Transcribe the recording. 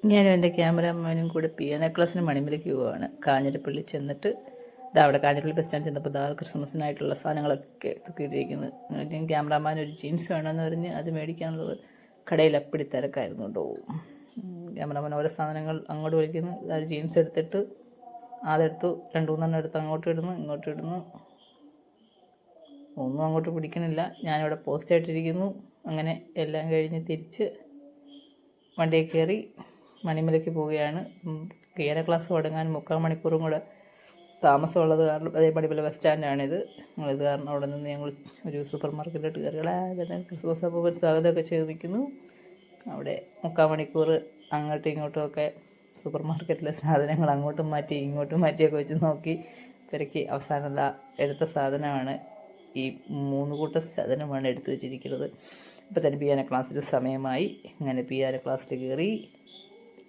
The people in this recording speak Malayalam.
ഞാനും എൻ്റെ ക്യാമറാമാനും കൂടെ പിയാനോ ക്ലാസ്സിന് മണിമലയ്ക്ക് പോവുകയാണ്. കാഞ്ഞിരപ്പള്ളി ചെന്നിട്ട് അവിടെ കാഞ്ഞിരപ്പള്ളി ബസ് സ്റ്റാൻഡ് ചെന്നപ്പോൾ ക്രിസ്മസിനായിട്ടുള്ള സാധനങ്ങളൊക്കെ തൂക്കിയിട്ടിരിക്കുന്നു. ഞാൻ ക്യാമറാമാൻ ഒരു ജീൻസ് വേണമെന്ന് പറഞ്ഞ് അത് മേടിക്കാനുള്ളത് കടയിൽ അപ്പിടി തിരക്കായിരുന്നു കേട്ടോ. ക്യാമറാമാൻ ഓരോ സാധനങ്ങൾ അങ്ങോട്ട് വിളിക്കുന്നു. ഒരു ജീൻസ് എടുത്തിട്ട് അതെടുത്തു, 2-3 എടുത്ത് അങ്ങോട്ട് ഇടുന്നു, ഇങ്ങോട്ട് ഇടുന്നു. ഒന്നും അങ്ങോട്ട് പിടിക്കണില്ല. ഞാനിവിടെ പോസ്റ്റായിട്ടിരിക്കുന്നു. അങ്ങനെ എല്ലാം കഴിഞ്ഞ് തിരിച്ച് വണ്ടിയിൽ കയറി മണിമലയ്ക്ക് പോവുകയാണ്. പിയാനോ ക്ലാസ് തുടങ്ങാൻ 3/4 മണിക്കൂറും കൂടെ താമസമുള്ളത് കാരണം, അതേ മണിമല ബസ് സ്റ്റാൻഡാണിത്. ഇത് കാരണം അവിടെ നിന്ന് ഞങ്ങൾ ഒരു സൂപ്പർ മാർക്കറ്റിലോട്ട് കയറികളെ ക്രിസ്മസ് അപ്പൂപ്പൻ സ്വാഗതമൊക്കെ ചെയ്ത് നിൽക്കുന്നു. അവിടെ 3/4 മണിക്കൂർ അങ്ങോട്ടും ഇങ്ങോട്ടുമൊക്കെ സൂപ്പർ മാർക്കറ്റിലെ സാധനങ്ങൾ അങ്ങോട്ടും മാറ്റി ഇങ്ങോട്ടും മാറ്റിയൊക്കെ വെച്ച് നോക്കി പെരക്കി അവസാനം എടുത്ത സാധനമാണ് ഈ 3 കൂട്ടം സാധനമാണ് എടുത്തു വെച്ചിരിക്കുന്നത്. ഇപ്പോൾ തന്നെ പിയാനോ ക്ലാസ്സിൽ സമയമായി. അങ്ങനെ പിയാനോ ക്ലാസ്സിൽ കയറി